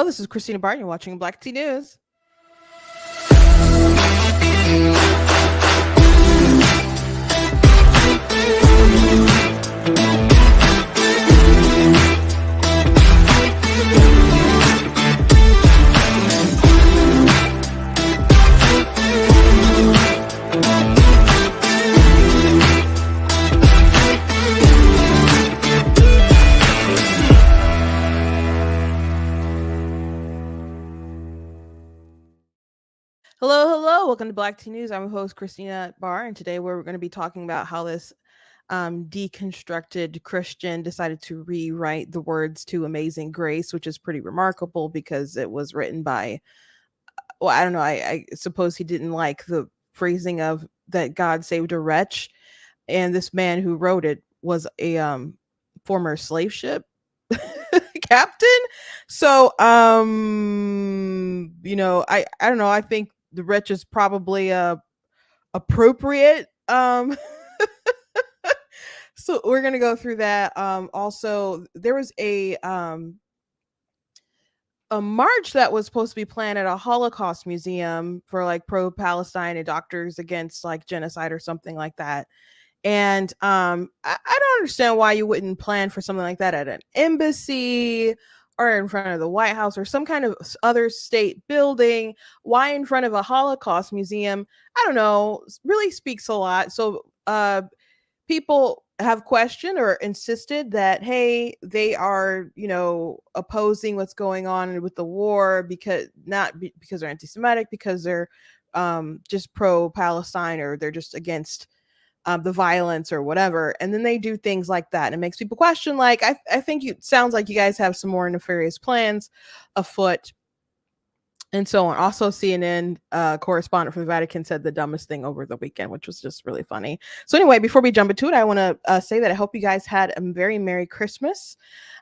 Hello, this is Christina Barton. You're watching Black Tea News. Hello. Welcome to Black Tea News. I'm your host, Christina Barr, and today we're going to be talking about how this deconstructed Christian decided to rewrite the words to Amazing Grace, which is pretty remarkable because it was written by, well, I don't know, I suppose he didn't like the phrasing of that God saved a wretch, and this man who wrote it was a former slave ship captain. So I don't know, I think the wretch is probably appropriate. So we're gonna go through that. Also, there was a march that was supposed to be planned at a Holocaust museum for like pro-Palestine and doctors against like genocide or something like that. And I don't understand why you wouldn't plan for something like that at an embassy or in front of the White House or some kind of other state building. Why in front of a Holocaust museum? I don't know. Really speaks a lot. So people have questioned or insisted that, hey, they are, opposing what's going on with the war because because they're anti-Semitic, because they're just pro-Palestine, or they're just against the violence or whatever. And then they do things like that. And it makes people question, like, I think it sounds like you guys have some more nefarious plans afoot and so on. Also, CNN correspondent from the Vatican said the dumbest thing over the weekend, which was just really funny. So anyway, before we jump into it, I want to say that I hope you guys had a very Merry Christmas.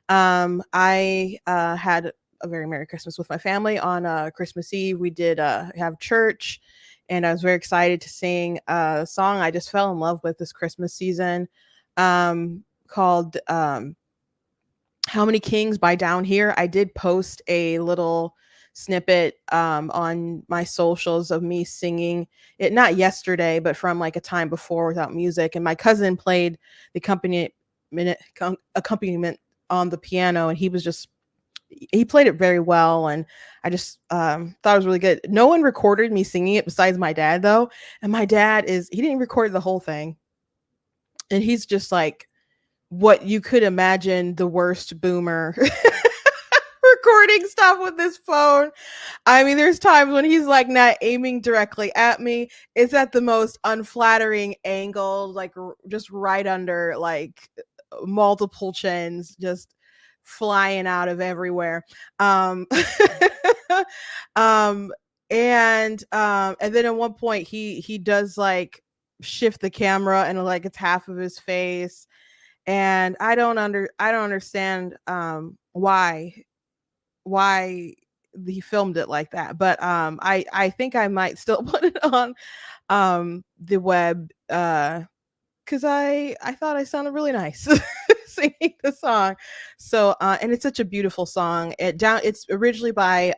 I had a very Merry Christmas with my family on Christmas Eve. We did have church, and I was very excited to sing a song I just fell in love with this Christmas season, called How Many Kings by Down Here. I did post a little snippet on my socials of me singing it, not yesterday, but from like a time before without music. And my cousin played the accompaniment on the piano, and he played it very well, and I just thought it was really good. No one recorded me singing it besides my dad, though, and my dad he didn't record the whole thing, and he's just like what you could imagine, the worst boomer recording stuff with his phone. I mean, there's times when he's like not aiming directly at me. It's at the most unflattering angle, like just right under like multiple chins, just flying out of everywhere. And then at one point he does like shift the camera and like it's half of his face, and I don't understand why he filmed it like that. But I think I might still put it on the web because I thought I sounded really nice singing the song. So and it's such a beautiful song. It's originally by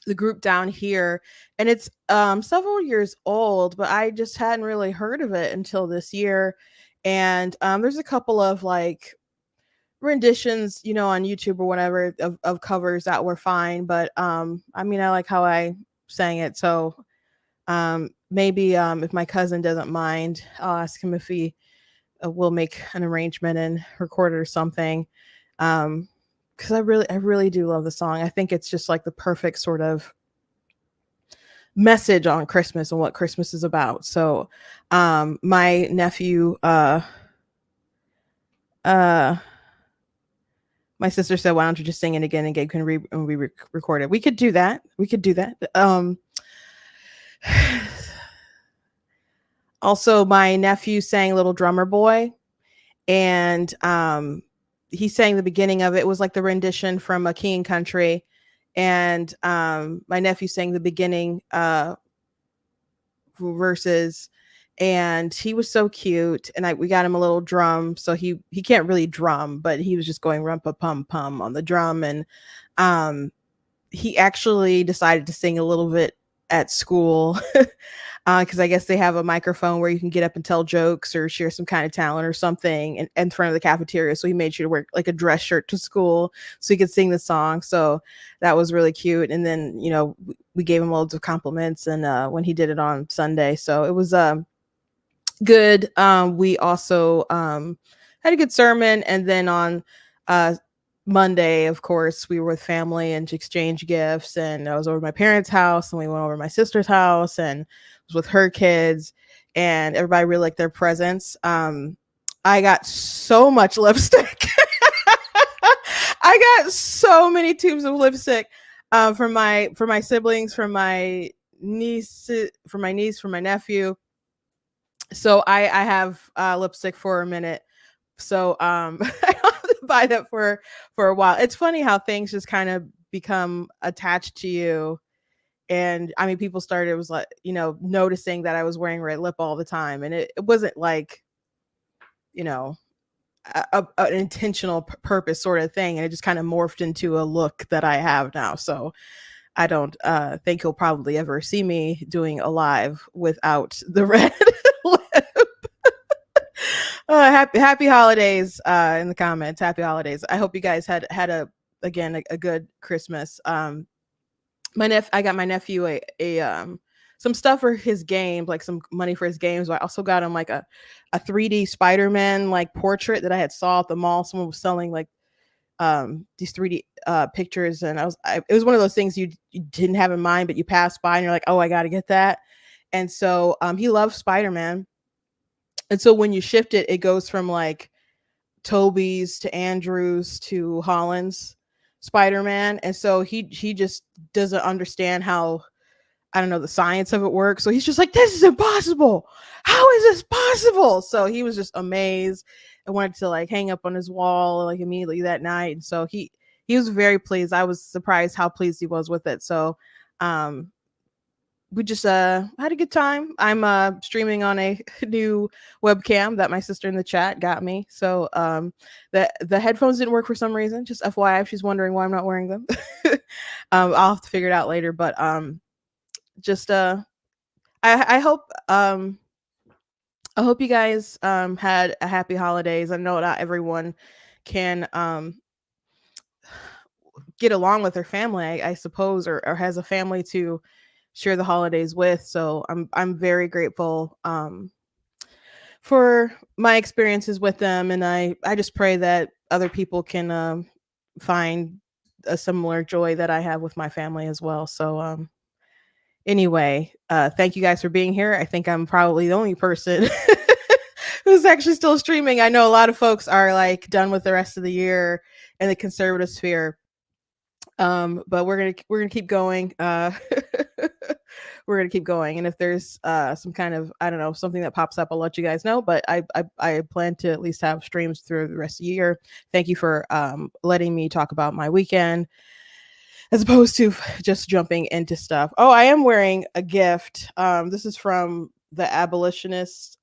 the group Down Here, and it's several years old, but I just hadn't really heard of it until this year. And there's a couple of like renditions, on YouTube or whatever, of covers that were fine, but I mean, I like how I sang it. So maybe if my cousin doesn't mind, I'll ask him if he will make an arrangement and record it or something, because I really do love the song. I think it's just like the perfect sort of message on Christmas and what Christmas is about. So my nephew my sister said, why don't you just sing it again and Gabe can record it? We could do that. Also, my nephew sang Little Drummer Boy, and he sang the beginning of it. It was like the rendition from A King and Country, and my nephew sang the beginning verses, and he was so cute. And we got him a little drum, so he can't really drum, but he was just going rumpa pum pum on the drum. And um he actually decided to sing a little bit at school because I guess they have a microphone where you can get up and tell jokes or share some kind of talent or something in front of the cafeteria. So he made sure to wear like a dress shirt to school so he could sing the song. So that was really cute. And then, we gave him loads of compliments and when he did it on Sunday. So it was good. We also had a good sermon. And then on uh, Monday, of course, we were with family and exchanged gifts. And I was over at my parents' house, and we went over to my sister's house and was with her kids. And everybody really liked their presents. I got so much lipstick. I got so many tubes of lipstick from my siblings, from my niece, from my nephew. So I have lipstick for a minute. So I have to buy that for a while. It's funny how things just kind of become attached to you. And I mean, people started, it was like, noticing that I was wearing red lip all the time. And it wasn't like, you know, an intentional purpose sort of thing. And it just kind of morphed into a look that I have now. So I don't think you'll probably ever see me doing a live without the red lip. Happy holidays in the comments. Happy holidays. I hope you guys had a good Christmas. I got my nephew a some stuff for his game, like some money for his games. But I also got him like a 3D Spider-Man like portrait that I had saw at the mall. Someone was selling like these 3D pictures, and it was one of those things you didn't have in mind, but you passed by and you're like, oh, I got to get that. And so he loves Spider-Man. And so when you shift it, it goes from like Toby's to Andrew's to Holland's Spider-Man. And so he just doesn't understand how, I don't know, the science of it works. So he's just like, this is impossible. How is this possible? So he was just amazed and wanted to like hang up on his wall like immediately that night. And so he was very pleased. I was surprised how pleased he was with it. So we just had a good time. I'm streaming on a new webcam that my sister in the chat got me. So the headphones didn't work for some reason. Just FYI, if she's wondering why I'm not wearing them. I'll have to figure it out later. But just I hope you guys had a happy holidays. I know not everyone can get along with their family, I suppose, or has a family to share the holidays with. So I'm very grateful for my experiences with them, and I just pray that other people can find a similar joy that I have with my family as well. So anyway, thank you guys for being here. I think I'm probably the only person who's actually still streaming. I know a lot of folks are like done with the rest of the year in the conservative sphere. But we're gonna keep going. We're gonna keep going, and if there's some kind of, I don't know, something that pops up, I'll let you guys know. But I plan to at least have streams through the rest of the year. Thank you for letting me talk about my weekend as opposed to just jumping into stuff. Oh, I am wearing a gift. This is from the abolitionist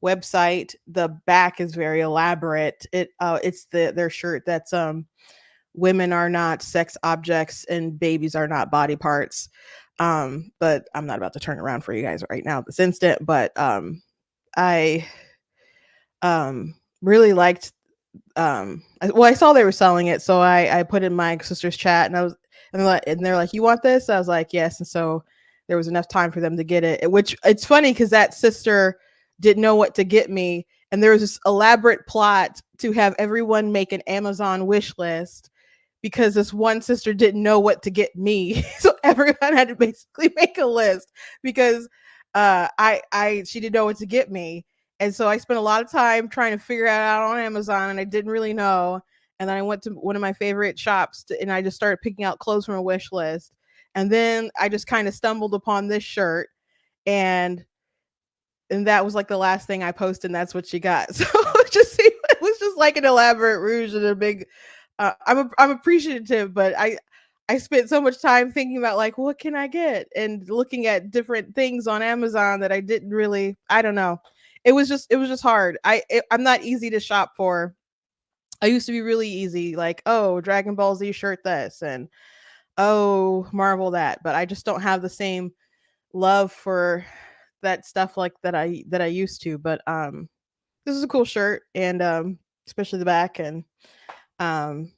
website. The back is very elaborate. It's their shirt that's women are not sex objects and babies are not body parts. But I'm not about to turn around for you guys right now this instant. But I really liked I saw they were selling it, so I put in my sister's chat, and they're like, you want this? I was like, yes. And so there was enough time for them to get it, which it's funny because that sister didn't know what to get me, and there was this elaborate plot to have everyone make an Amazon wish list because this one sister didn't know what to get me. So everyone had to basically make a list because she didn't know what to get me. And so I spent a lot of time trying to figure it out on Amazon, and I didn't really know. And then I went to one of my favorite shops and I just started picking out clothes from a wish list. And then I just kind of stumbled upon this shirt, and that was like the last thing I posted, and that's what she got. So it was just like an elaborate rouge and a big I'm appreciative, but I spent so much time thinking about like what can I get and looking at different things on Amazon that I didn't really. I don't know. It was just hard. I'm not easy to shop for. I used to be really easy, like, oh, Dragon Ball Z shirt this and oh, Marvel that, but I just don't have the same love for that stuff like that I used to. But this is a cool shirt, and especially the back, and um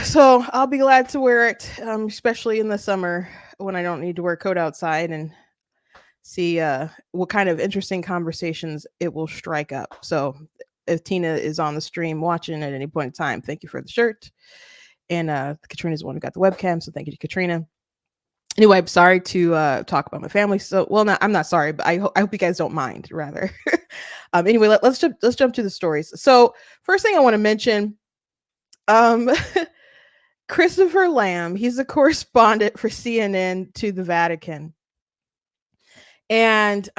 so I'll be glad to wear it, especially in the summer when I don't need to wear a coat outside, and see what kind of interesting conversations it will strike up. So if Tina is on the stream watching at any point in time, thank you for the shirt. And Katrina's the one who got the webcam, so thank you to Katrina. Anyway, I'm sorry to talk about my family. So, well, not I'm not sorry, but I hope you guys don't mind. Rather, anyway, let's jump to the stories. So, first thing I want to mention, um, Christopher Lamb. He's a correspondent for CNN to the Vatican, and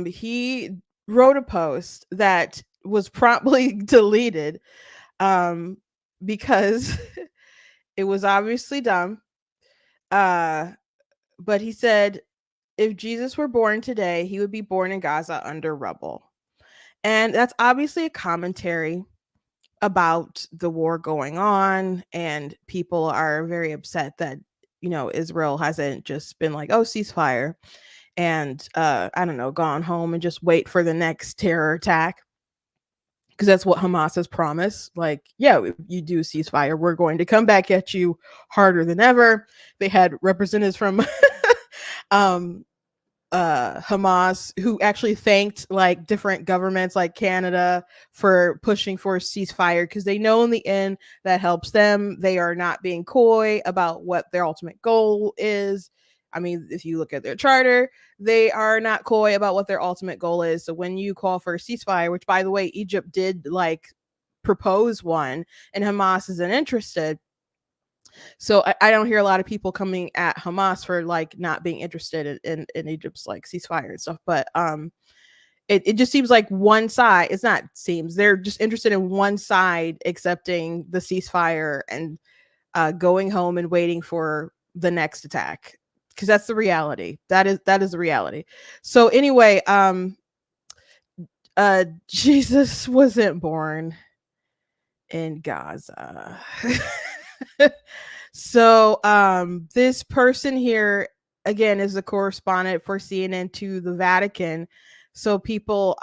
he wrote a post that was promptly deleted um, because it was obviously dumb. Uh, but he said, if Jesus were born today, he would be born in Gaza under rubble. And that's obviously a commentary about the war going on. And people are very upset that, Israel hasn't just been like, oh, ceasefire and, I don't know, gone home and just wait for the next terror attack. Because that's what Hamas has promised. Like, yeah, if you do ceasefire, we're going to come back at you harder than ever. They had representatives from um, Hamas who actually thanked like different governments like Canada for pushing for a ceasefire because they know in the end that helps them. They are not being coy about what their ultimate goal is. I mean, if you look at their charter, they are not coy about what their ultimate goal is. So when you call for a ceasefire, which by the way, Egypt did like propose one and Hamas isn't interested, so I don't hear a lot of people coming at Hamas for like not being interested in Egypt's like ceasefire and stuff. But it just seems like one side, it's not seems, they're just interested in one side accepting the ceasefire and going home and waiting for the next attack. Because that's the reality. That is the reality. So anyway, Jesus wasn't born in Gaza. So this person here again is a correspondent for CNN to the Vatican. So people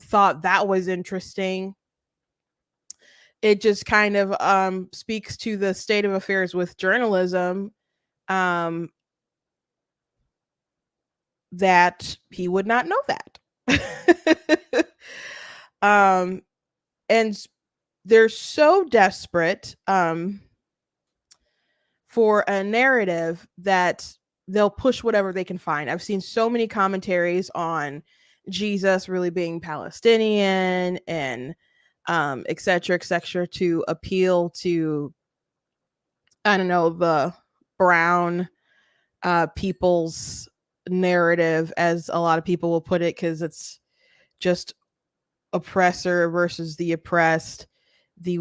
thought that was interesting. It just kind of speaks to the state of affairs with journalism, um, that he would not know that. um, and they're so desperate for a narrative that they'll push whatever they can find. I've seen so many commentaries on Jesus really being Palestinian and et cetera, to appeal to, I don't know, the brown people's narrative, as a lot of people will put it, because it's just oppressor versus the oppressed, the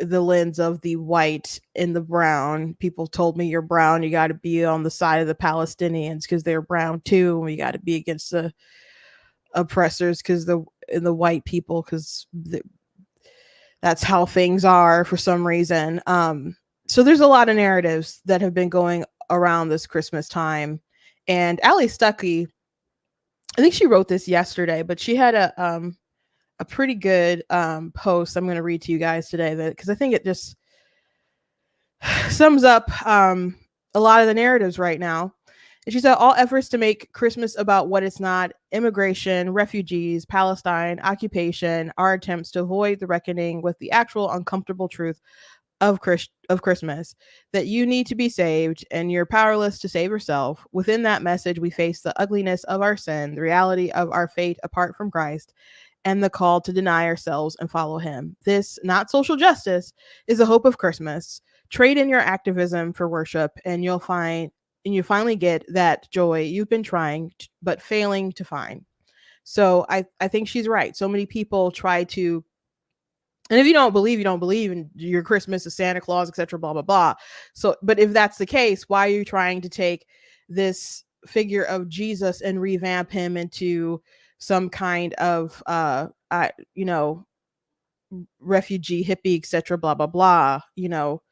lens of the white and the brown. People told me, you're brown, you got to be on the side of the Palestinians because they're brown too, and you got to be against the oppressors because the white people, because that's how things are for some reason. So there's a lot of narratives that have been going around this Christmas time. And Ali Stuckey, I think she wrote this yesterday, but she had a pretty good post I'm going to read to you guys today, because I think it just sums up a lot of the narratives right now. And she said, all efforts to make Christmas about what it's not, immigration, refugees, Palestine, occupation, are attempts to avoid the reckoning with the actual uncomfortable truth of Christmas, that you need to be saved and you're powerless to save yourself. Within that message, we face the ugliness of our sin, the reality of our fate apart from Christ, and the call to deny ourselves and follow him. This, not social justice, is the hope of Christmas. Trade in your activism for worship, and you finally get that joy you've been trying but failing to find. So I think she's right. So many people try to And if you don't believe, you don't believe, and your Christmas is Santa Claus, etc., blah blah blah. So, but if that's the case, why are you trying to take this figure of Jesus and revamp him into some kind of you know, refugee hippie, etc., blah blah blah, you know?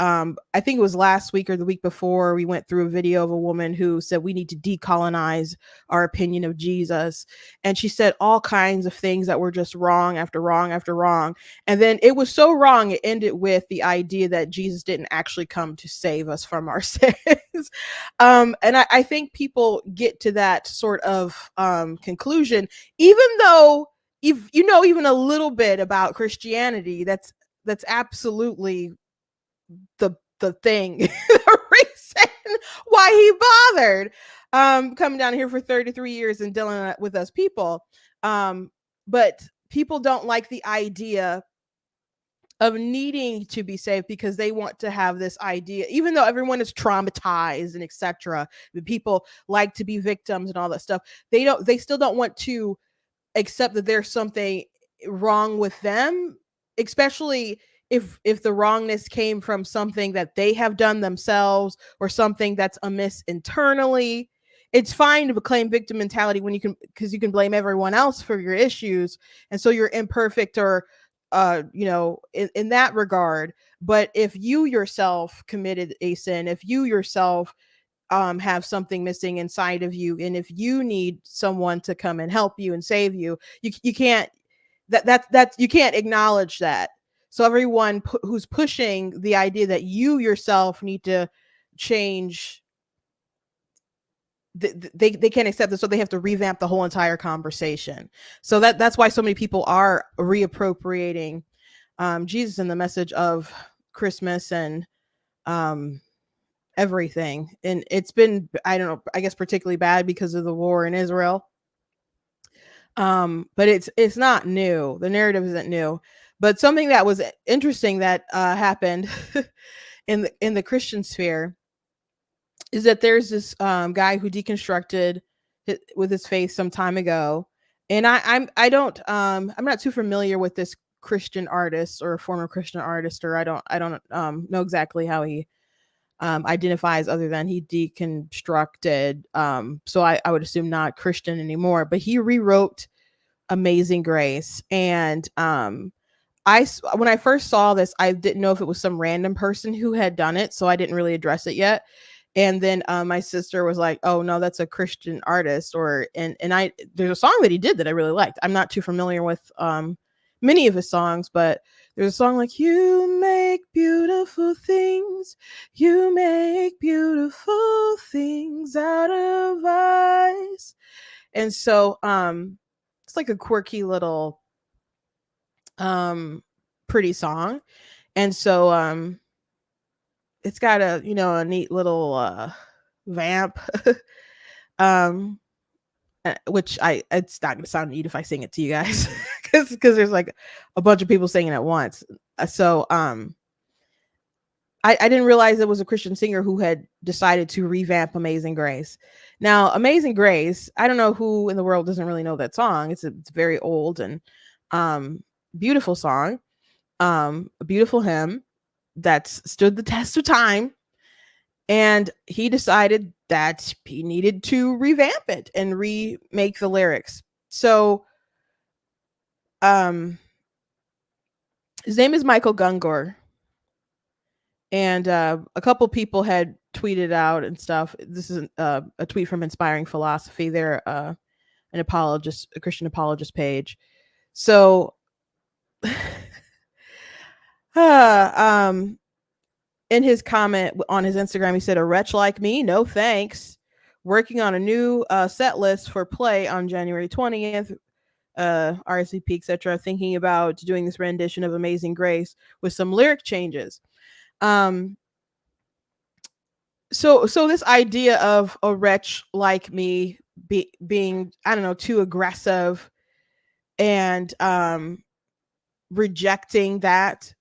I think it was last week or the week before, we went through a video of a woman who said we need to decolonize our opinion of Jesus. And she said all kinds of things that were just wrong after wrong after wrong. And then it was so wrong, it ended with the idea that Jesus didn't actually come to save us from our sins. And I think people get to that sort of conclusion, even though if you know even a little bit about Christianity, that's absolutely the thing, the reason why he bothered coming down here for 33 years and dealing with us people. But people don't like the idea of needing to be saved because they want to have this idea, even though everyone is traumatized and etc. People like to be victims and all that stuff. They still don't want to accept that there's something wrong with them, especially if the wrongness came from something that they have done themselves or something that's amiss internally. It's fine to claim victim mentality when you can, because you can blame everyone else for your issues, and so you're imperfect or you know, in that regard. But if you yourself committed a sin, if you yourself have something missing inside of you, and if you need someone to come and help you and save you, you can't, that you can't acknowledge that. So everyone who's pushing the idea that you yourself need to change, they can't accept this, so they have to revamp the whole entire conversation. So that's why so many people are reappropriating Jesus and the message of Christmas and everything. And it's been, I don't know, I guess particularly bad because of the war in Israel. But it's not new. The narrative isn't new. But something that was interesting that happened in the Christian sphere is that there's this guy who deconstructed with his faith some time ago, and I'm not too familiar with this Christian artist or former Christian artist, or I don't know exactly how he identifies, other than he deconstructed. So I would assume not Christian anymore, but he rewrote Amazing Grace. And when I first saw this, I didn't know if it was some random person who had done it, so I didn't really address it yet. And then my sister was like, "Oh no, that's a Christian artist." And there's a song that he did that I really liked. I'm not too familiar with many of his songs, but there's a song like "You make beautiful things, you make beautiful things out of ice." And so it's like a quirky little pretty song. And so it's got a neat little vamp. um which it's not gonna sound neat if I sing it to you guys, because there's like a bunch of people singing at once. So I didn't realize it was a Christian singer who had decided to revamp Amazing Grace. Now, Amazing Grace, I don't know who in the world doesn't really know that song. It's very old and beautiful song, a beautiful hymn that's stood the test of time. And he decided that he needed to revamp it and remake the lyrics. So his name is Michael Gungor. And a couple people had tweeted out and stuff. This is a tweet from Inspiring Philosophy. They're an apologist, a Christian apologist page. So in his comment on his Instagram, he said, "A wretch like me, no thanks. Working on a new set list for play on January 20th, RSVP, etc. Thinking about doing this rendition of Amazing Grace with some lyric changes." So this idea of a wretch like me being, I don't know, too aggressive and rejecting that,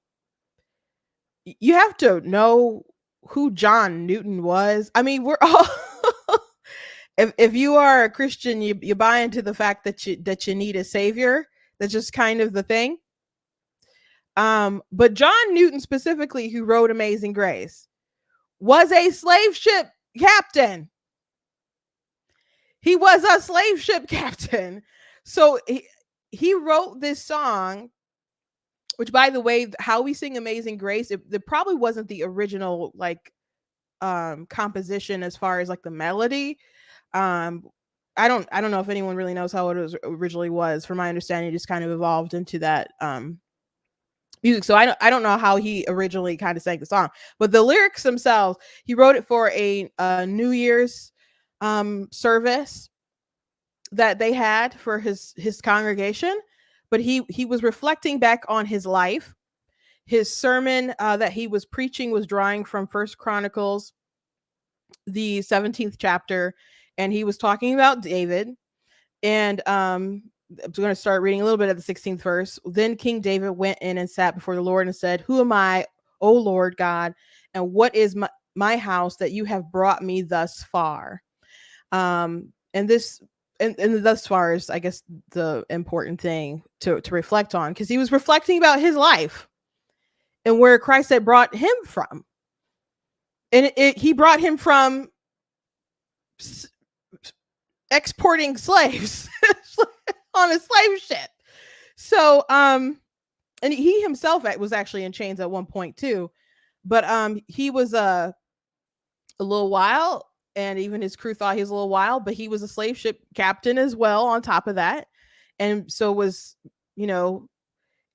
you have to know who John Newton was. I mean, we're all if you are a Christian, you buy into the fact that you need a savior. That's just kind of the thing. But John Newton specifically, who wrote Amazing Grace, was a slave ship captain. He was a slave ship captain. So he wrote this song, which, by the way, how we sing Amazing Grace, it probably wasn't the original like composition as far as like the melody. um I don't know if anyone really knows how it was originally was. From my understanding, it just kind of evolved into that music. So I don't know how he originally kind of sang the song, but the lyrics themselves, he wrote it for a New Year's service that they had for his congregation. But he was reflecting back on his life. His sermon that he was preaching was drawing from First Chronicles, the 17th chapter, and he was talking about David. And I'm going to start reading a little bit of the 16th verse. Then King David went in and sat before the Lord and said, "Who am I, O Lord God, and what is my house that you have brought me thus far?" And this and thus far is, I guess, the important thing to reflect on, because he was reflecting about his life and where Christ had brought him from. And he brought him from exporting slaves on a slave ship. So and he himself was actually in chains at one point too. But he was a little while, and even his crew thought he was a little while, but he was a slave ship captain as well on top of that. And so was,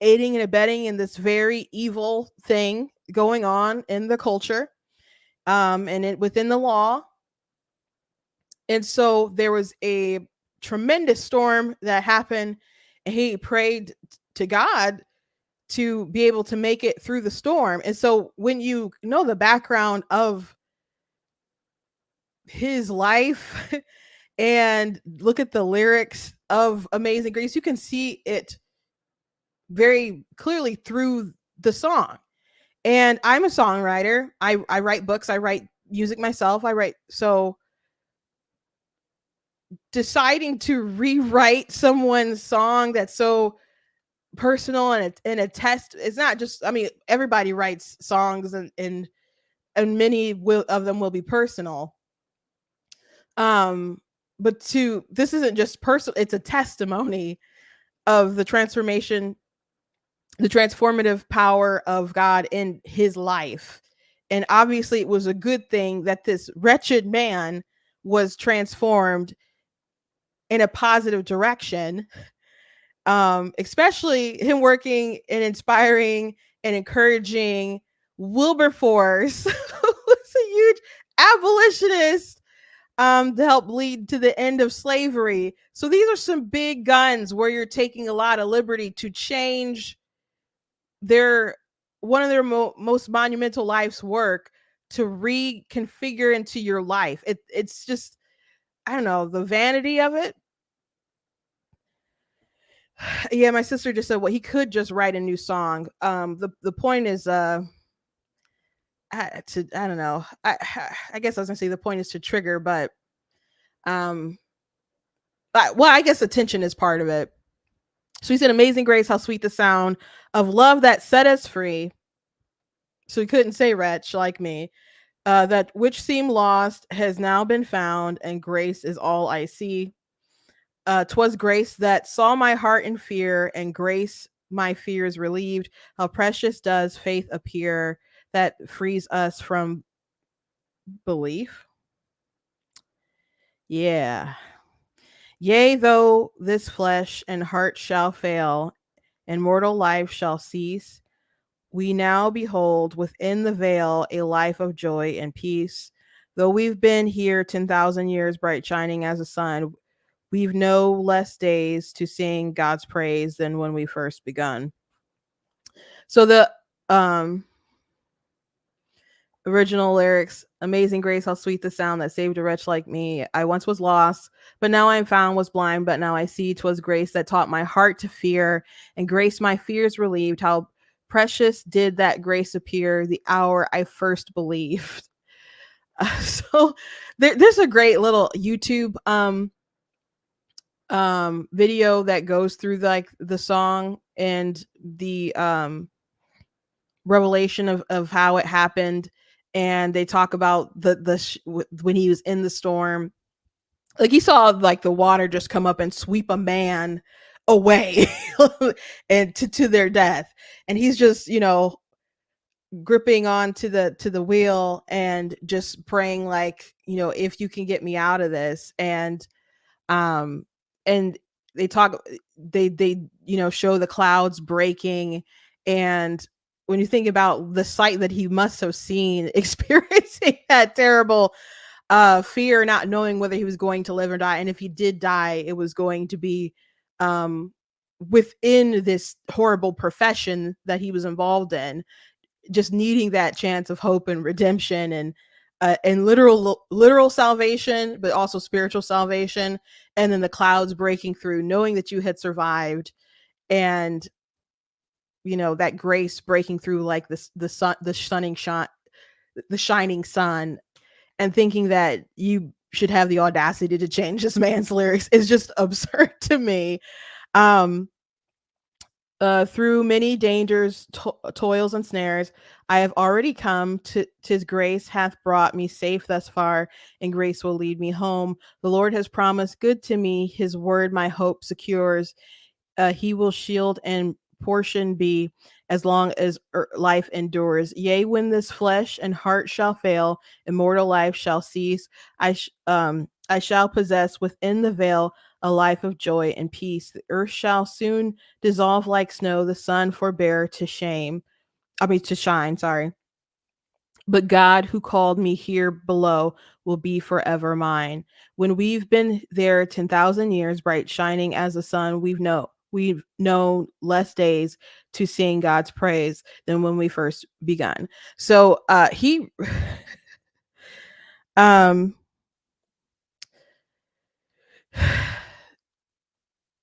aiding and abetting in this very evil thing going on in the culture, and it within the law. And so there was a tremendous storm that happened, and he prayed to God to be able to make it through the storm. And so when you know the background of his life and look at the lyrics of Amazing Grace, you can see it very clearly through the song. And I'm a songwriter. I write books, I write music myself. So deciding to rewrite someone's song that's so personal and a test, it's not just, I mean, everybody writes songs, and many of them will be personal. But this isn't just personal, it's a testimony of the transformation, the transformative power of God in his life. And obviously it was a good thing that this wretched man was transformed in a positive direction. Especially him working and inspiring and encouraging Wilberforce, who's a huge abolitionist, to help lead to the end of slavery. So these are some big guns where you're taking a lot of liberty to change one of their most monumental life's work, to reconfigure into your life. It's just, I don't know, the vanity of it. Yeah, my sister just said, well, he could just write a new song. The point is, I don't know. I guess I was gonna say the point is to trigger, but well, I guess attention is part of it. So he said, "Amazing Grace, how sweet the sound of love that set us free." So he couldn't say wretch like me. That which seemed lost has now been found, and grace is all I see. 'Twas grace that saw my heart in fear, and grace my fears relieved. How precious does faith appear that frees us from belief. Yeah. Yea, though this flesh and heart shall fail, and mortal life shall cease, we now behold within the veil a life of joy and peace. Though we've been here 10,000 years, bright shining as a sun, we've no less days to sing God's praise than when we first begun. So the original lyrics, Amazing Grace, how sweet the sound that saved a wretch like me. I once was lost, but now I'm found, was blind, but now I see. 'Twas grace that taught my heart to fear, and grace my fears relieved. How precious did that grace appear the hour I first believed. So there's a great little YouTube video that goes through like the song and the revelation of how it happened, and they talk about when he was in the storm, like he saw like the water just come up and sweep a man away and to their death, and he's just, gripping on to the wheel and just praying, like, if you can get me out of this. Um and they talk they show the clouds breaking, and when you think about the sight that he must have seen experiencing that terrible fear, not knowing whether he was going to live or die, and if he did die, it was going to be um within this horrible profession that he was involved in, just needing that chance of hope and redemption, and literal salvation, but also spiritual salvation, and then the clouds breaking through, knowing that you had survived, and that grace breaking through, like this the sun, the shining sun, and thinking that you should have the audacity to change this man's lyrics is just absurd to me. um Through many dangers, toils, and snares, I have already come. Tis grace hath brought me safe thus far, and grace will lead me home. The Lord has promised good to me. His word my hope secures. He will shield and portion be as long as life endures. Yea, when this flesh and heart shall fail, immortal life shall cease. I shall possess within the veil a life of joy and peace. The earth shall soon dissolve like snow, the sun forbear to shame. I mean to shine, sorry. But God who called me here below will be forever mine. When we've been there 10,000 years, bright shining as the sun, we've known less days to sing God's praise than when we first begun. So he um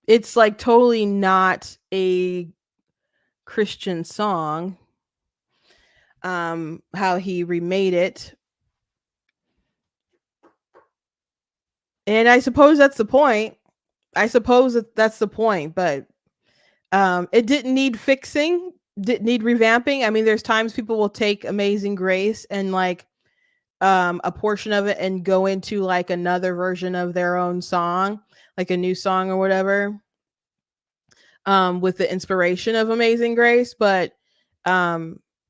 it's like totally not a Christian song. How he remade it. And I suppose that's the point. That's the point, but it didn't need fixing, didn't need revamping. I mean, there's times people will take Amazing Grace and like a portion of it and go into like another version of their own song, like a new song or whatever, with the inspiration of Amazing Grace, but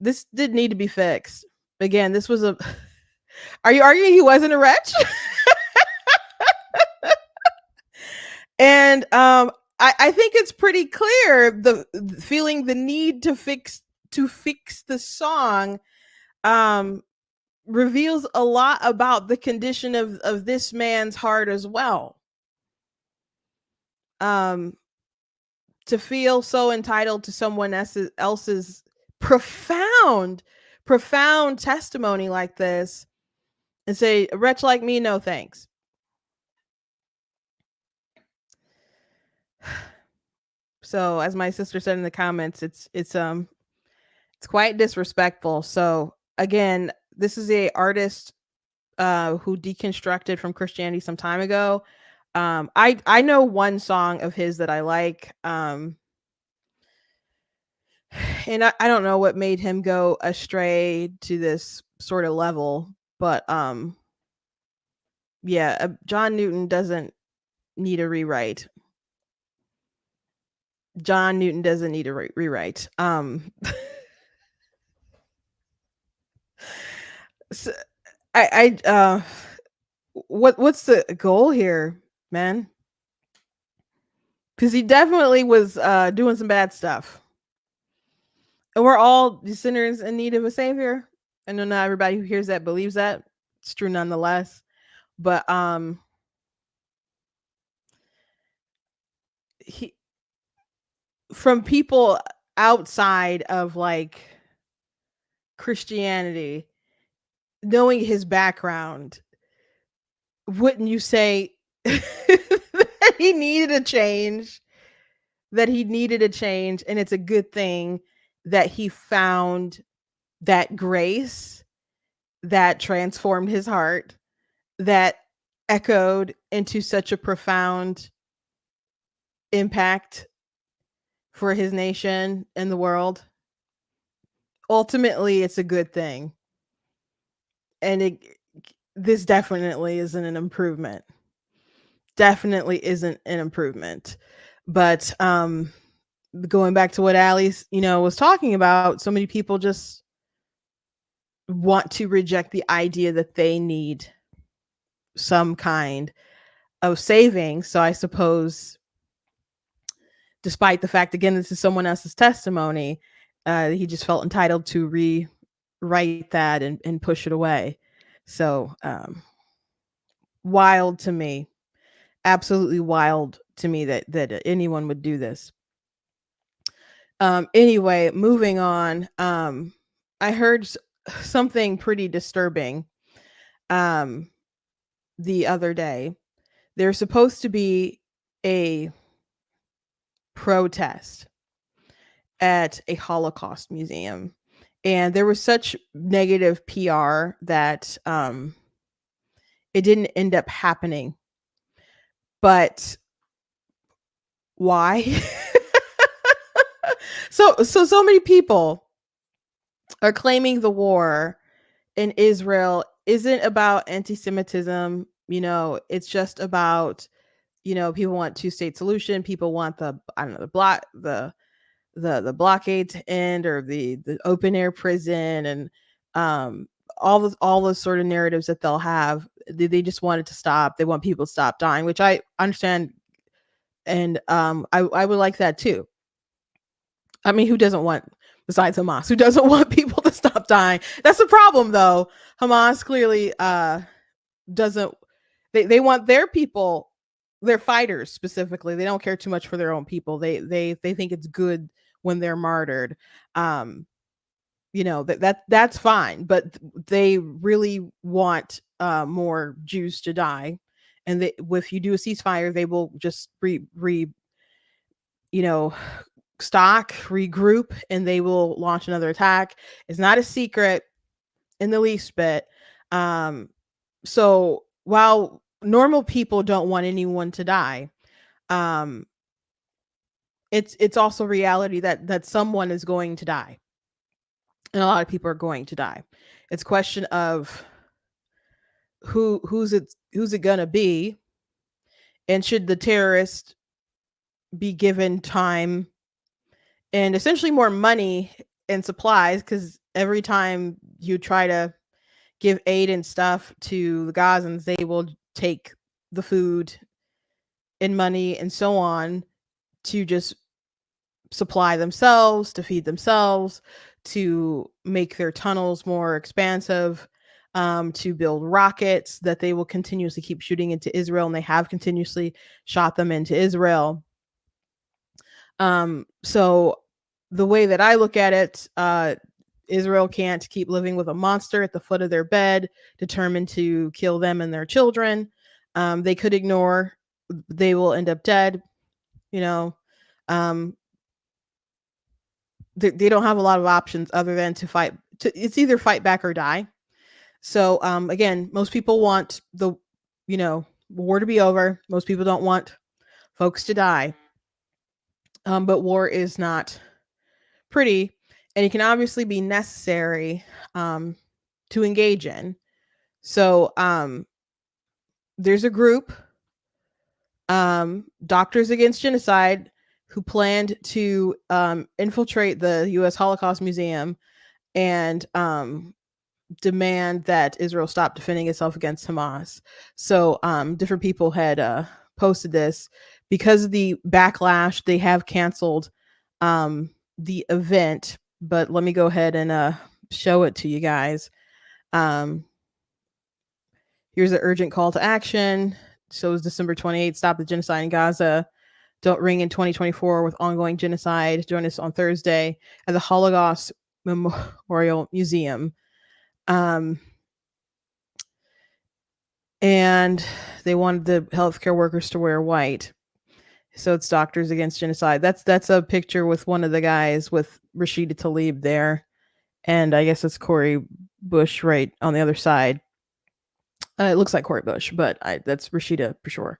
this did need to be fixed. Again, this was a are you arguing he wasn't a wretch? And I think it's pretty clear the feeling the need to fix the song um reveals a lot about the condition of this man's heart as well. Um to feel so entitled to someone else's profound profound testimony like this and say, a wretch like me, no thanks. So as my sister said in the comments, it's quite disrespectful. So again, this is a artist who deconstructed from Christianity some time ago. I know one song of his that I like. And I don't know what made him go astray to this sort of level, but yeah, John Newton doesn't need a rewrite. John Newton doesn't need a rewrite. So what's the goal here, man? Because he definitely was doing some bad stuff, and we're all sinners in need of a savior. I know not everybody who hears that believes that. It's true nonetheless. But he from people outside of like Christianity, knowing his background, wouldn't you say that he needed a change? That he needed a change, and it's a good thing that he found that grace that transformed his heart, that echoed into such a profound impact for his nation and the world. ultimately it's a good thing, and this definitely isn't an improvement. Definitely isn't an improvement. But going back to what Ali's, was talking about, so many people just want to reject the idea that they need some kind of saving. So I suppose, despite the fact, again, this is someone else's testimony, he just felt entitled to rewrite that and push it away. So wild to me, absolutely wild to me that anyone would do this. Anyway, moving on. I heard something pretty disturbing um, the other day. There's supposed to be a protest at a Holocaust museum, and there was such negative PR that it didn't end up happening. But why? So many people are claiming the war in Israel isn't about anti-Semitism. It's just about, people want two-state solution. People want the, I don't know, the blockade to end, or the open air prison, and all those sort of narratives that they'll have. They just want it to stop. They want people to stop dying, which I understand, and I would like that too. I mean, who doesn't want, besides Hamas, who doesn't want people to stop dying? That's the problem, though. Hamas clearly doesn't. They want their people, their fighters specifically. They don't care too much for their own people. They think it's good when they're martyred. That's fine, but they really want more Jews to die. And if you do a ceasefire, they will just you know stock, regroup, and they will launch another attack. It's not a secret in the least bit. So while normal people don't want anyone to die, um, it's also reality that someone is going to die, and a lot of people are going to die. It's a question of who's it gonna be, and should the terrorist be given time and essentially more money and supplies, because every time you try to give aid and stuff to the Gazans, they will take the food and money and so on to just supply themselves, to feed themselves, to make their tunnels more expansive, to build rockets that they will continuously keep shooting into Israel, and they have continuously shot them into Israel. So the way that I look at it, Israel can't keep living with a monster at the foot of their bed, determined to kill them and their children. They could ignore, they will end up dead. Um, they don't have a lot of options other than to fight. It's either fight back or die. So again, most people want the war to be over. Most people don't want folks to die. But war is not pretty, and it can obviously be necessary to engage in. So there's a group, Doctors Against Genocide, who planned to infiltrate the U.S. Holocaust Museum and demand that Israel stop defending itself against Hamas. So different people had posted this. Because of the backlash, they have canceled the event, but let me go ahead and show it to you guys. Here's an urgent call to action. Shows December 28th, stop the genocide in Gaza. Don't ring in 2024 with ongoing genocide. Join us on Thursday at the Holocaust Memorial Museum. And they wanted the healthcare workers to wear white. So it's Doctors Against Genocide. That's a picture with one of the guys with Rashida Tlaib there. And I guess it's Cori Bush right on the other side. It looks like Cori Bush, but that's Rashida for sure.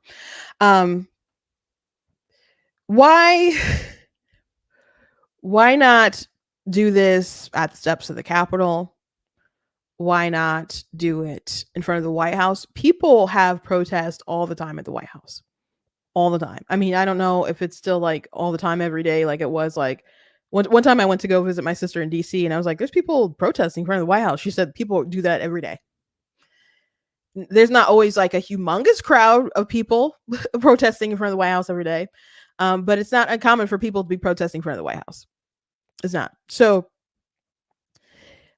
Why not do this at the steps of the Capitol? Why not do it in front of the White House? People have protests all the time at the White House. All the time. I mean, I don't know if it's still like all the time every day like it was like one time I went to go visit my sister in DC and I was like, there's people protesting in front of the White House. She said people do that every day. There's not always like a humongous crowd of people protesting in front of the White House every day. But it's not uncommon for people to be protesting in front of the White House. It's not. So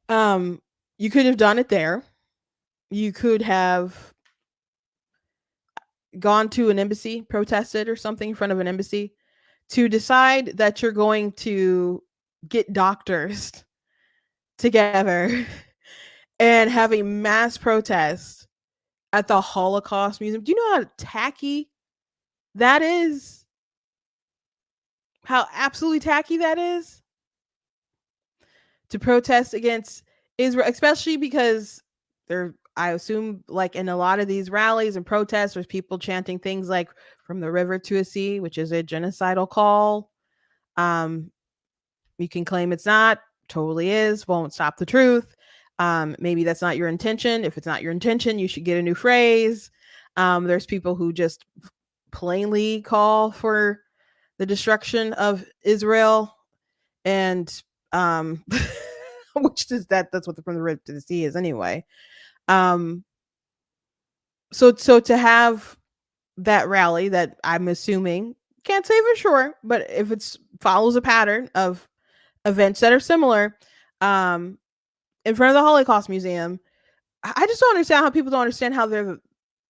you could have done it there. You could have gone to an embassy, protested or something in front of an embassy to decide that you're going to get doctors together and have a mass protest at the Holocaust Museum. Do you know how tacky that is? How absolutely tacky that is? To protest against Israel, especially because there, I assume, like in a lot of these rallies and protests, there's people chanting things like "from the river to a sea," which is a genocidal call. Um, you can claim it's not, totally is, won't stop the truth. Maybe that's not your intention. If it's not your intention, you should get a new phrase. There's people who just plainly call for the destruction of Israel, and which is that's what the from the river to the sea is anyway. Um, so to have that rally that I'm assuming, can't say for sure, but if it's follows a pattern of events that are similar, um, in front of the Holocaust Museum, I just don't understand how people don't understand how they're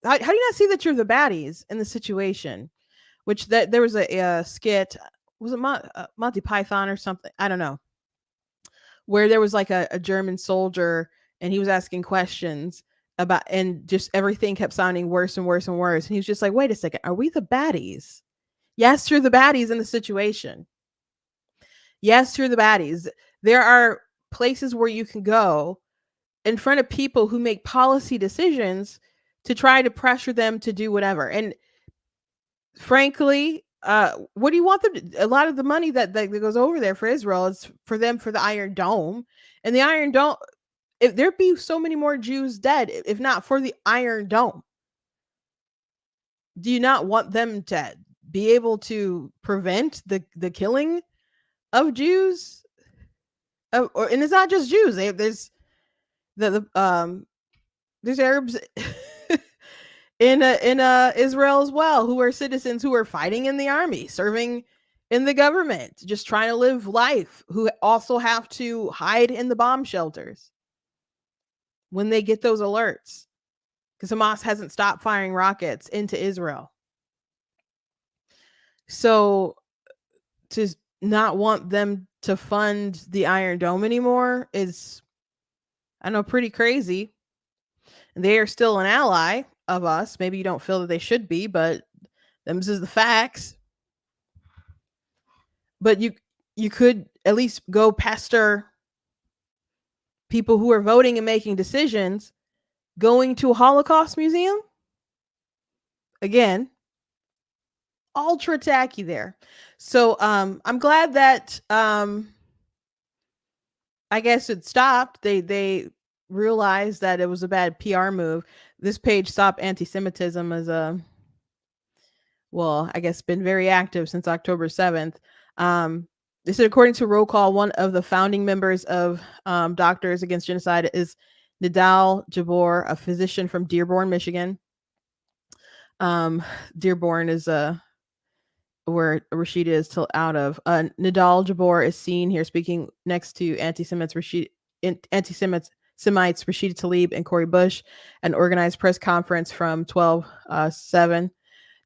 how do you not see that you're the baddies in the situation? Which that there was a skit, was it Monty Python or something? I don't know, where there was like a German soldier and he was asking questions about, and just everything kept sounding worse and worse and worse. And he was just like, wait a second, are we the baddies? Yes, you're the baddies in the situation. Yes, you're the baddies. There are places where you can go in front of people who make policy decisions to try to pressure them to do whatever. And frankly, what do you want them to, a lot of the money that goes over there for Israel is for them for the Iron Dome. And the Iron Dome, if there'd be so many more Jews dead if not for the Iron Dome. Do you not want them to be able to prevent the killing of Jews? And it's not just Jews. There's there's Arabs in Israel as well, who are citizens who are fighting in the army, serving in the government, just trying to live life, who also have to hide in the bomb shelters when they get those alerts, because Hamas hasn't stopped firing rockets into Israel. So to not want them to fund the Iron Dome anymore is, I know, pretty crazy. And they are still an ally of us. Maybe you don't feel that they should be, but them's is the facts. But you could at least go pester people who are voting and making decisions, going to a Holocaust museum. Again, ultra tacky there. So I'm glad that I guess it stopped. They realized that it was a bad PR move. This page, Stop Anti-Semitism, is a, well, I guess been very active since October 7th. They said, according to roll call, one of the founding members of Doctors Against Genocide is Nidal Jabor, a physician from Dearborn, Michigan. Dearborn is where Rashida is till out of. Nidal Jabor is seen here speaking next to anti-Semites Rashida Tlaib and Corey Bush, an organized press conference from 12/7,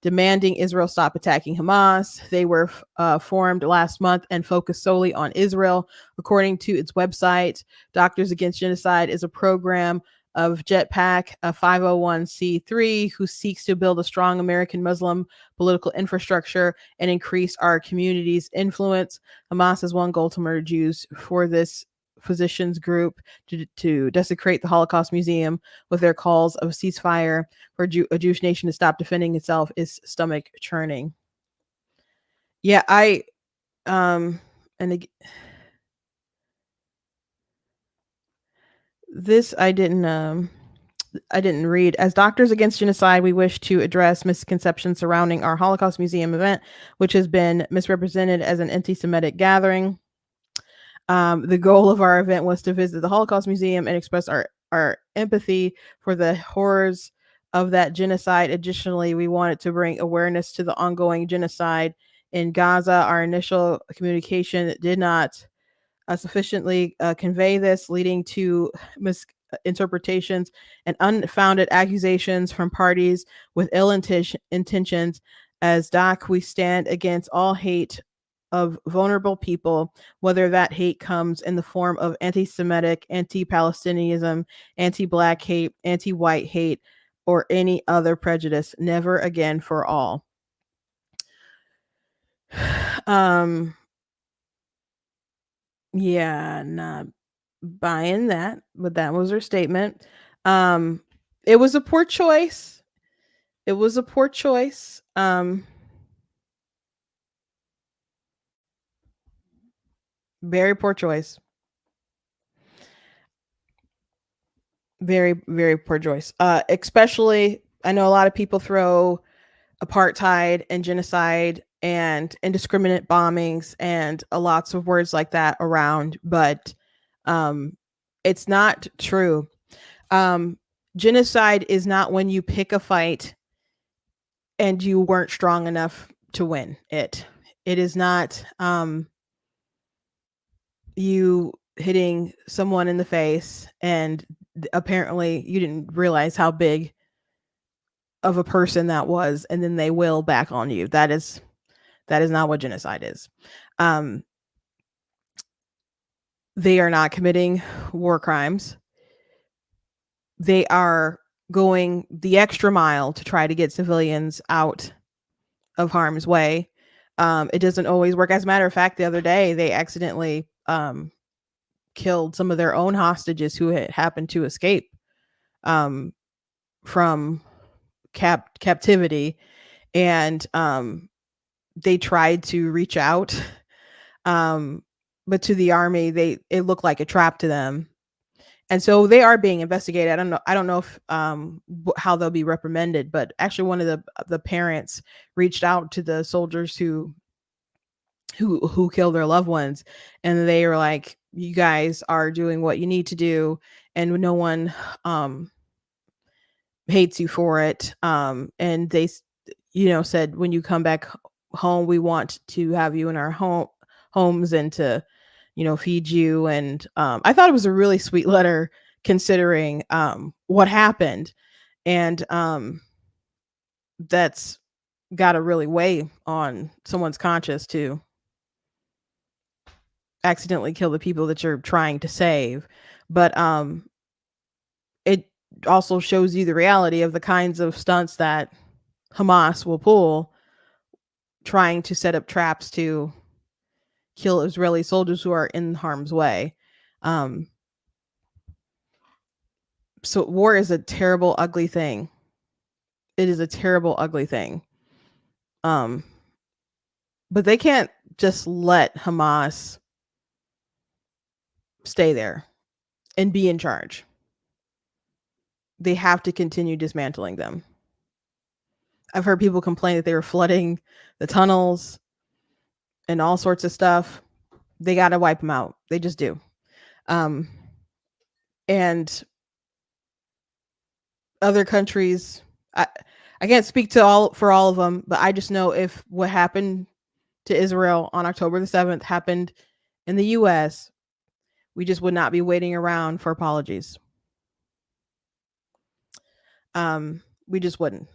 demanding Israel stop attacking Hamas. They were formed last month and focused solely on Israel. According to its website, Doctors Against Genocide is a program of Jetpack, a 501c3, who seeks to build a strong American Muslim political infrastructure and increase our community's influence. Hamas has one goal: to murder Jews. For this physicians group to desecrate the Holocaust Museum with their calls of ceasefire for a Jewish nation to stop defending itself is stomach churning. Yeah, I and This I didn't read. As Doctors Against Genocide, we wish to address misconceptions surrounding our Holocaust Museum event, which has been misrepresented as an anti Semitic gathering. The goal of our event was to visit the Holocaust Museum and express our empathy for the horrors of that genocide. Additionally, we wanted to bring awareness to the ongoing genocide in Gaza. Our initial communication did not sufficiently convey this, leading to misinterpretations and unfounded accusations from parties with ill intentions. As DOC, we stand against all hate of vulnerable people, whether that hate comes in the form of anti Semitic, anti Palestinianism, anti Black hate, anti white hate, or any other prejudice. Never again for all. um, yeah, not buying that, but that was her statement. Um, it was a poor choice. It was a poor choice. Very poor choice. Very, very poor choice. Especially, I know a lot of people throw apartheid and genocide and indiscriminate bombings and lots of words like that around, but um, it's not true. Um, Genocide is not when you pick a fight and you weren't strong enough to win it. It is not you hitting someone in the face and apparently you didn't realize how big of a person that was and then they will back on you. That is not what genocide is. Um, they are not committing war crimes. They are going the extra mile to try to get civilians out of harm's way. It doesn't always work. As a matter of fact, the other day they accidentally killed some of their own hostages who had happened to escape um, from captivity, and they tried to reach out, um, but to the army, it looked like a trap to them, and so they are being investigated. I don't know if how they'll be reprimanded, but actually, one of the parents reached out to the soldiers who killed their loved ones, and they were like, you guys are doing what you need to do, and no one um hates you for it. And they said, when you come back home, we want to have you in our homes and to feed you. And I thought it was a really sweet letter considering what happened. And that's got to really weigh on someone's conscience to accidentally kill the people that you're trying to save. But it also shows you the reality of the kinds of stunts that Hamas will pull, trying to set up traps to kill Israeli soldiers who are in harm's way. Um, so war is a terrible, ugly thing. It is a terrible, ugly thing. Um, but they can't just let Hamas stay there and be in charge. They have to continue dismantling them. I've heard people complain that they were flooding the tunnels and all sorts of stuff. They got to wipe them out. They just do. Um, and other countries, I can't speak to all of them, but I just know if what happened to Israel on October the 7th happened in the US, we just would not be waiting around for apologies. We just wouldn't.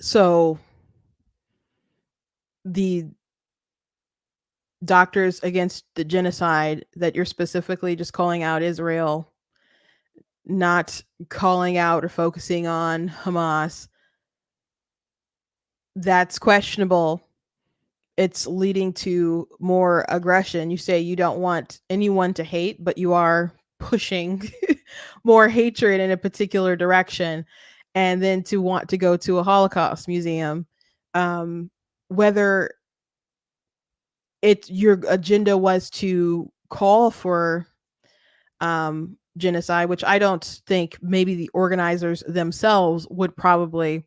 So the Doctors Against the Genocide, that you're specifically just calling out Israel, not calling out or focusing on Hamas, that's questionable. It's leading to more aggression. You say you don't want anyone to hate, but you are pushing more hatred in a particular direction. And then to want to go to a Holocaust museum, whether your agenda was to call for genocide, which I don't think maybe the organizers themselves would probably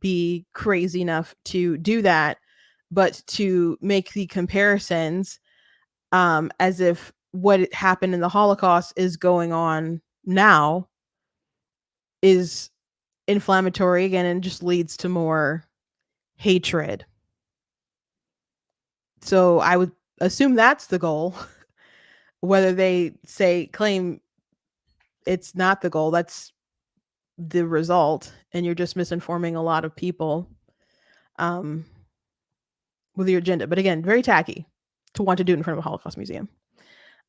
be crazy enough to do that, but to make the comparisons as if what happened in the Holocaust is going on now is inflammatory again and just leads to more hatred. So I would assume that's the goal. Whether they say claim it's not the goal, that's the result, and you're just misinforming a lot of people um, with your agenda. But again, very tacky to want to do it in front of a Holocaust museum.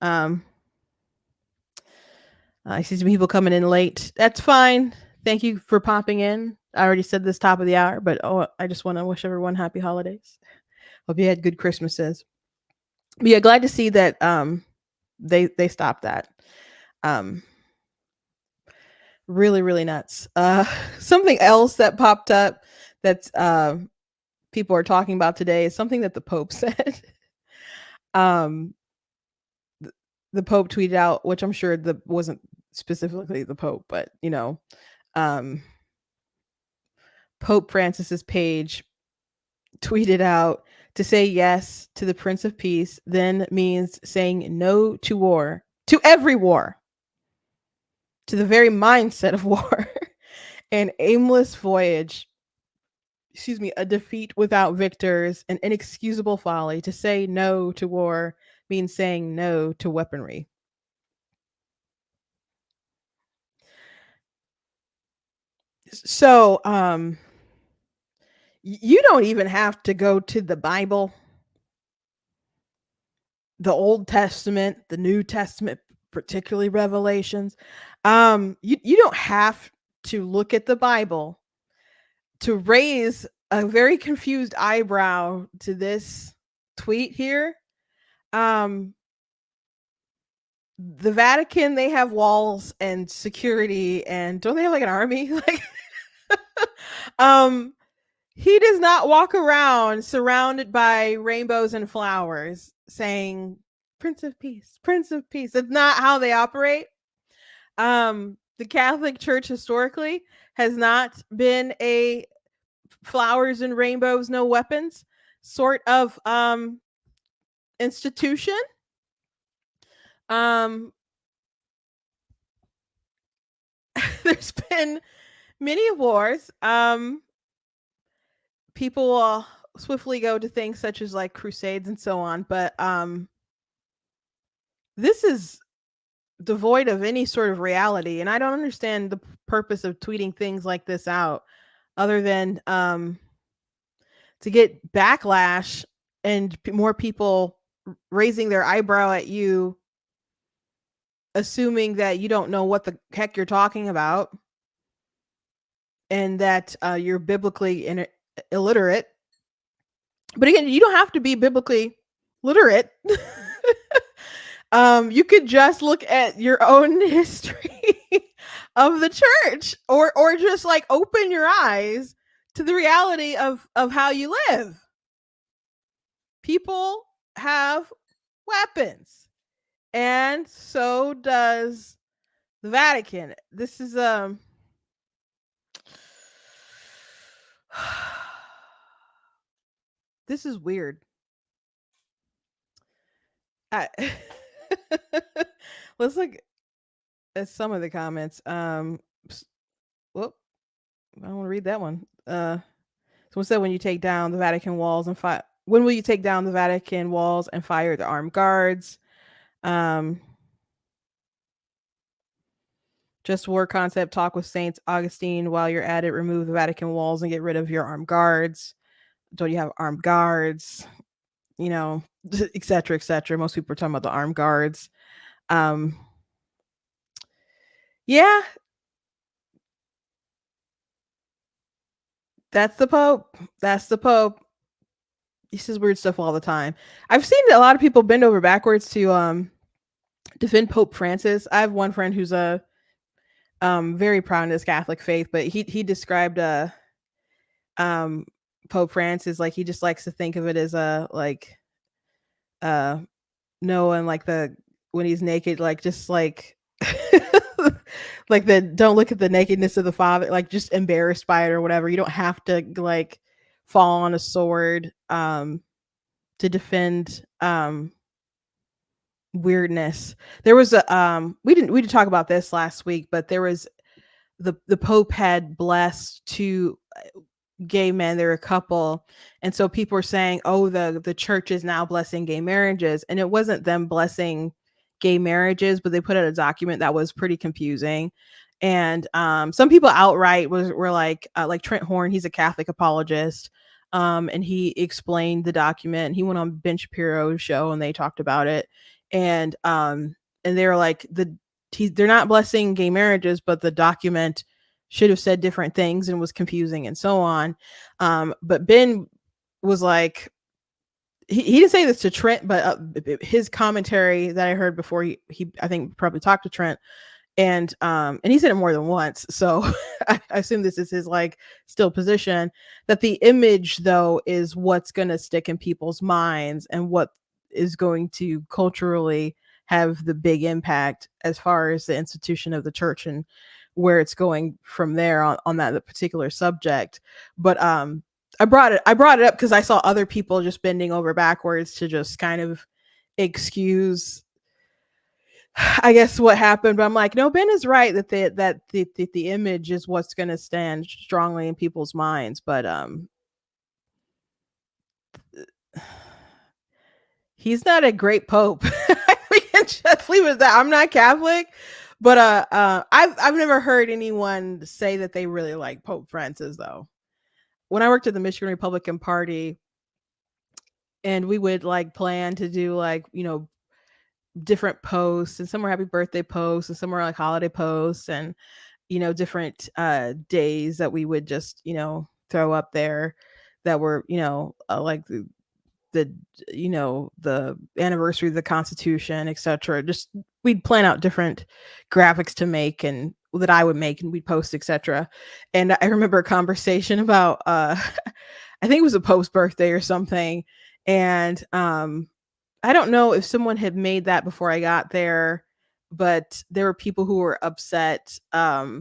Um, I see some people coming in late. That's fine. Thank you for popping in. I already said this top of the hour, but I just want to wish everyone happy holidays. Hope you had good Christmases. But yeah, glad to see that they stopped that. Um, really, really nuts. Something else that popped up that's people are talking about today is something that the Pope said. um, the Pope tweeted out, which I'm sure the wasn't specifically the Pope, but um, Pope Francis's page tweeted out, to say yes to the Prince of Peace then means saying no to war, to every war, to the very mindset of war, an aimless voyage, a defeat without victors, an inexcusable folly. To say no to war means saying no to weaponry. So, you don't even have to go to the Bible, the Old Testament, the New Testament, particularly Revelations. You don't have to look at the Bible to raise a very confused eyebrow to this tweet here. The Vatican, they have walls and security, and don't they have like an army? Like, um, he does not walk around surrounded by rainbows and flowers saying Prince of Peace, Prince of Peace. That's not how they operate. The Catholic Church historically has not been a flowers and rainbows, no weapons sort of institution. Um, there's been many wars. People swiftly go to things such as like crusades and so on, but this is devoid of any sort of reality, and I don't understand the purpose of tweeting things like this out other than to get backlash and more people raising their eyebrow at you, assuming that you don't know what the heck you're talking about and that you're biblically illiterate. But again, you don't have to be biblically literate. You could just look at your own history of the church, or just like open your eyes to the reality of how you live. People have weapons, and so does the Vatican. This is this is weird. Let's look at some of the comments. Whoop, I don't want to read that one. Someone said, when you take down the Vatican walls and fire, when will you take down the Vatican walls and fire the armed guards? Just war concept, talk with Saint Augustine while you're at it, remove the Vatican walls and get rid of your armed guards. Don't you have armed guards? Et cetera, et cetera. Most people are talking about the armed guards. Yeah, that's the Pope. That's the Pope. He says weird stuff all the time. I've seen a lot of people bend over backwards to defend Pope Francis. I have one friend who's a very proud in his Catholic faith, but he described Pope Francis like he just likes to think of it as a Noah and like the when he's naked, like just like like the don't look at the nakedness of the father, like just embarrassed by it or whatever. You don't have to like fall on a sword to defend weirdness. There was a we did talk about this last week, but there was the Pope had blessed two gay men. They're a couple, and so people were saying, "Oh, the church is now blessing gay marriages," and it wasn't them blessing gay marriages, but they put out a document that was pretty confusing. And some people outright were like Trent Horn. He's a Catholic apologist, and he explained the document. He went on Ben Shapiro's show, and they talked about it. And they were like they're not blessing gay marriages, but the document should have said different things and was confusing and so on. But Ben was like, he didn't say this to Trent, but his commentary that I heard before he I think probably talked to Trent, and he said it more than once. So I assume this is his like still position, that the image though is what's going to stick in people's minds and what is going to culturally have the big impact as far as the institution of the church and where it's going from there on that particular subject. But I brought it up because I saw other people just bending over backwards to just kind of excuse, I guess, what happened. But I'm like, no, Ben is right that the image is what's going to stand strongly in people's minds. But he's not a great pope. We can just leave it at that. I'm not Catholic, but I've never heard anyone say that they really like Pope Francis though. When I worked at the Michigan Republican Party, and we would like plan to do like, different posts, and some were happy birthday posts and some were like holiday posts, and different days that we would just throw up there that were like the the anniversary of the Constitution, etc. Just we'd plan out different graphics to make, and that I would make, and we'd post, etc. And I remember a conversation about I think it was a Pope's birthday or something, and I don't know if someone had made that before I got there, but there were people who were upset. I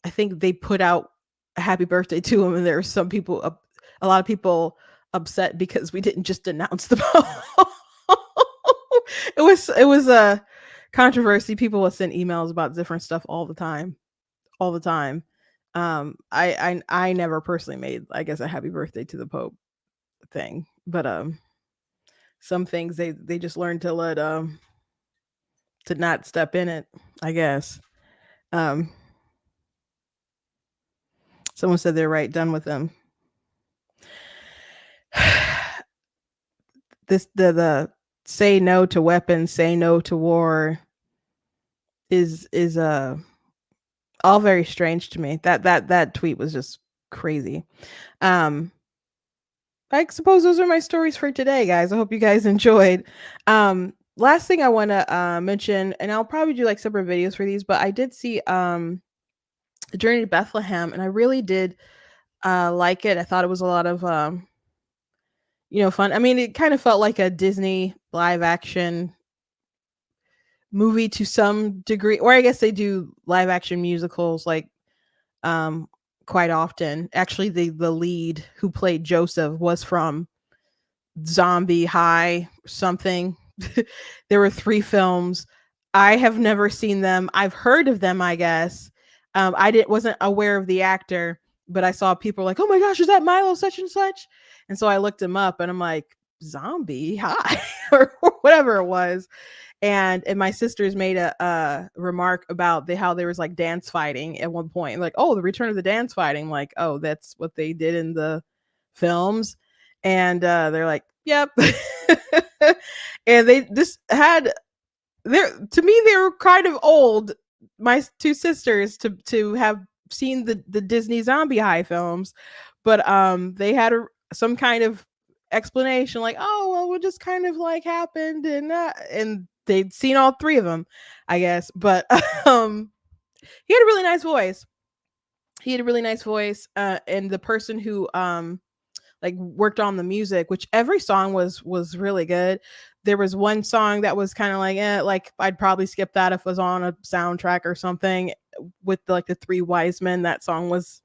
think they put out a happy birthday to him, and there were some people, a lot of people upset because we didn't just announce the Pope. It was a controversy. People would send emails about different stuff all the time, all the time. I never personally made, I guess, a happy birthday to the Pope thing, but some things they just learned to let to not step in it, I guess. Um, Someone said they're right done with them. The say no to weapons, say no to war is all very strange to me. That tweet was just crazy. Um, I suppose those are my stories for today, guys. I hope you guys enjoyed. Last thing I want to mention, and I'll probably do like separate videos for these, but I did see the Journey to Bethlehem, and I really did like it. I thought it was a lot of fun. I mean, it kind of felt like a Disney live action movie to some degree, or I guess they do live action musicals like um quite often. Actually, the lead who played Joseph was from Zombie High something. There were 3 films. I have never seen them. I've heard of them, I guess. I wasn't aware of the actor, but I saw people like, "Oh my gosh, is that Milo such and such?" And so I looked him up, and I'm like, "Zombie High," or whatever it was. And my sisters made a remark about how there was like dance fighting at one point, like, "Oh, the return of the dance fighting." Like, "Oh, that's what they did in the films." And they're like, "Yep." And they just had to me, they were kind of old, my 2 sisters, to have seen the Disney Zombie High films, but they had some kind of explanation like, "Oh, well, what just kind of like happened," and they'd seen all 3 of them, I guess. But he had a really nice voice. He had a really nice voice, and the person who like worked on the music, which every song was really good. There was one song that was kind of like, like I'd probably skip that if it was on a soundtrack or something. With like the Three Wise Men, that song was,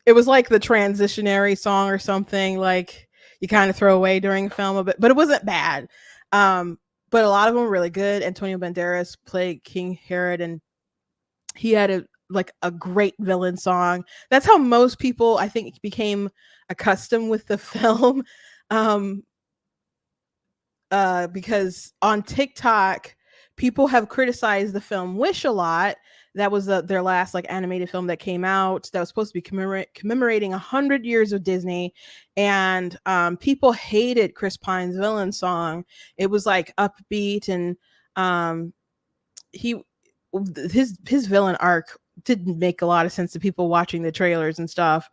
it was like the transitionary song or something, like you kind of throw away during a film, but it wasn't bad. Um, but a lot of them were really good. Antonio Banderas played King Herod, and he had a great villain song. That's how most people, I think, became accustomed with the film. Um, because on TikTok, people have criticized the film Wish a lot. That was their last like animated film that came out. That was supposed to be commemorating 100 years of Disney, and people hated Chris Pine's villain song. It was like upbeat, and um, he his villain arc didn't make a lot of sense to people watching the trailers and stuff.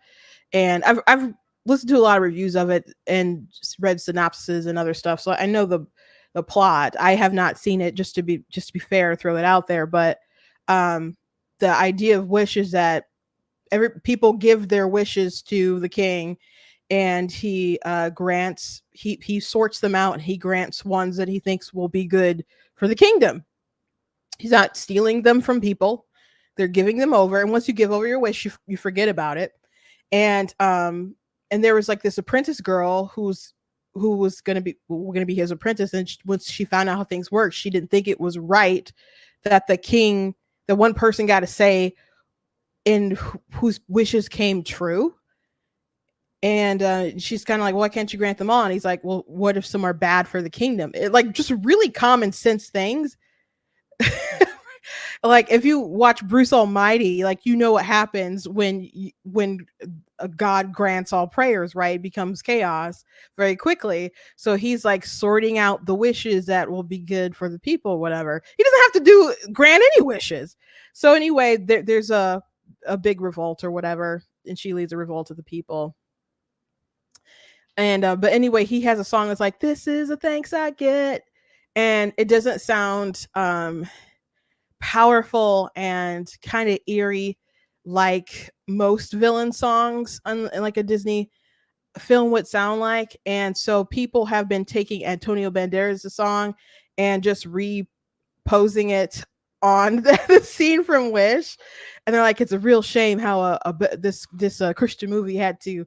And I've listened to a lot of reviews of it and read synopses and other stuff, so I know the plot. I have not seen it, just to be fair, throw it out there. But um, the idea of Wish is that every people give their wishes to the king, and he grants he sorts them out, and he grants ones that he thinks will be good for the kingdom. He's not stealing them from people. They're giving them over. And once you give over your wish, you forget about it. And there was like this apprentice girl who was gonna be his apprentice. And once she found out how things work, she didn't think it was right that the one person got to say in whose wishes came true. And she's kind of like, why can't you grant them all? And he's like, well, what if some are bad for the kingdom? Like just really common sense things. Like if you watch Bruce Almighty, like you know what happens when a God grants all prayers, right? It becomes chaos very quickly. So he's like sorting out the wishes that will be good for the people, whatever. He doesn't have to grant any wishes. So anyway, there's a big revolt or whatever, and she leads a revolt of the people. And but anyway, he has a song that's like, "This is a thanks I get," and it doesn't sound powerful and kind of eerie like most villain songs on like a Disney film would sound like. And so people have been taking Antonio Banderas' song and just reposing it on the scene from Wish, and they're like, it's a real shame how this Christian movie had to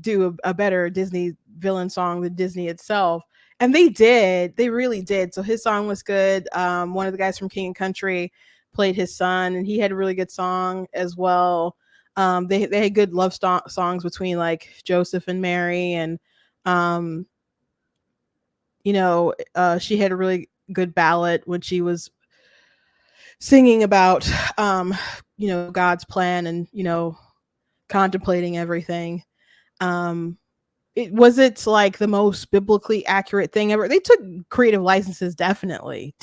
do a better Disney villain song than Disney itself. And they really did. So his song was good. One of the guys from King and Country played his son, and he had a really good song as well. They had good love songs between like Joseph and Mary, and um, she had a really good ballad when she was singing about God's plan, and contemplating everything. um it's like the most biblically accurate thing ever. They took creative licenses, definitely,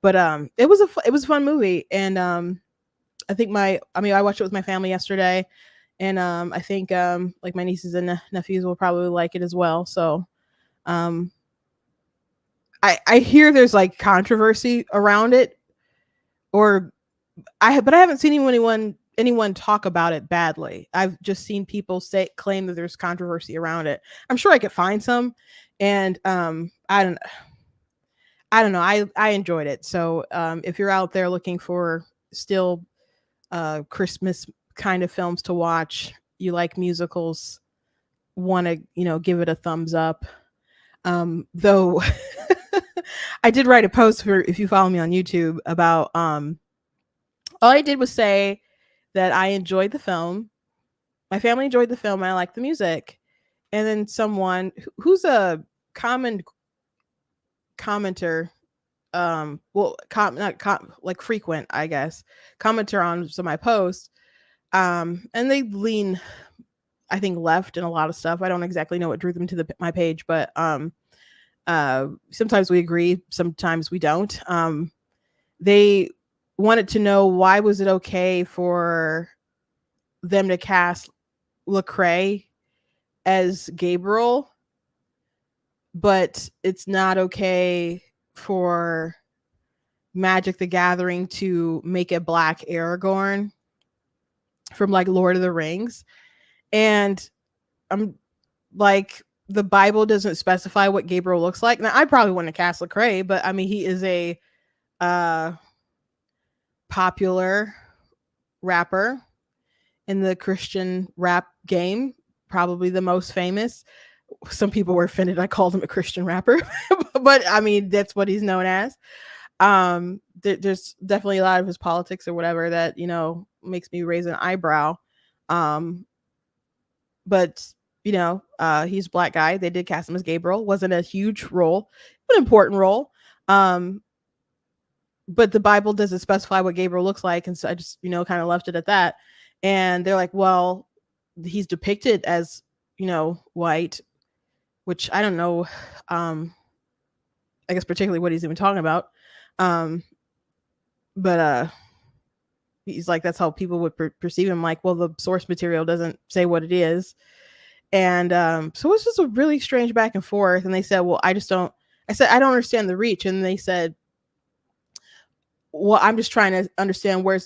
but it was a fun movie. And I watched it with my family yesterday, and I think like my nieces and nephews will probably like it as well. So um I hear there's like controversy around it, or but I haven't seen anyone talk about it badly. I've just seen people claim that there's controversy around it. I'm sure I could find some, and I don't know. I enjoyed it. So if you're out there looking for still Christmas kind of films to watch, you like musicals, want to give it a thumbs up. Though I did write a post, for if you follow me on YouTube, about all I did was say that I enjoyed the film. My family enjoyed the film, and I liked the music. And then someone who's a common commenter, not like frequent, I guess, commenter on some of my posts, and they lean, I think, left in a lot of stuff. I don't exactly know what drew them to my page, but sometimes we agree, sometimes we don't. They wanted to know, why was it okay for them to cast Lecrae as Gabriel, but it's not okay for Magic the Gathering to make a black Aragorn from like Lord of the Rings. And I'm like, the Bible doesn't specify what Gabriel looks like. Now, I probably wouldn't have cast Lecrae, but I mean, he is a uh, popular rapper in the Christian rap game, probably the most famous. Some people were offended I called him a Christian rapper, but I mean, that's what he's known as. There's definitely a lot of his politics or whatever that, makes me raise an eyebrow. Um, but he's a black guy. They did cast him as Gabriel. Wasn't a huge role, but an important role. But the Bible doesn't specify what Gabriel looks like, and so I just kind of left it at that. And they're like, well, he's depicted as white, which I don't know. I guess particularly what he's even talking about. But he's like, that's how people would perceive him. Like, well, the source material doesn't say what it is. And so it's just a really strange back and forth. And they said, well, I said, I don't understand the reach. And they said, well, I'm just trying to understand where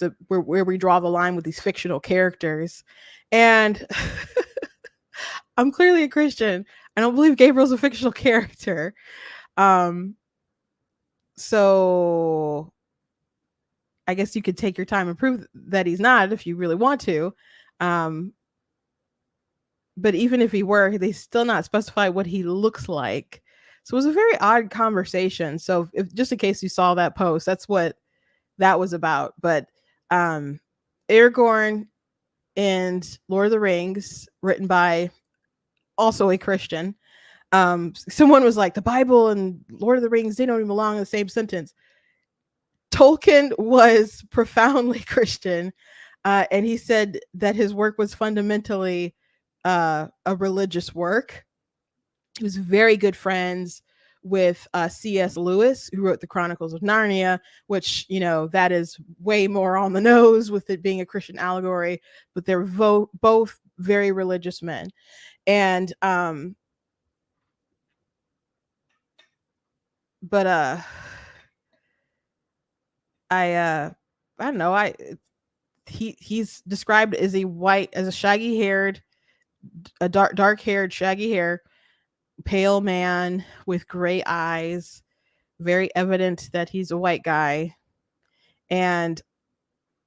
we draw the line with these fictional characters. And I'm clearly a Christian. I don't believe Gabriel's a fictional character. So I guess you could take your time and prove that he's not if you really want to. But even if he were, they still not specify what he looks like. So it was a very odd conversation. So if just in case you saw that post, that's what that was about. But Aragorn and Lord of the Rings, written by also a Christian. Someone was like, the Bible and Lord of the Rings, they don't even belong in the same sentence. Tolkien was profoundly Christian, and he said that his work was fundamentally a religious work. He was very good friends with C.S. Lewis, who wrote the Chronicles of Narnia, which, that is way more on the nose with it being a Christian allegory, but they're both very religious men. And I don't know. He's described as a shaggy haired, dark haired, shaggy hair, pale man with gray eyes. Very evident that he's a white guy. And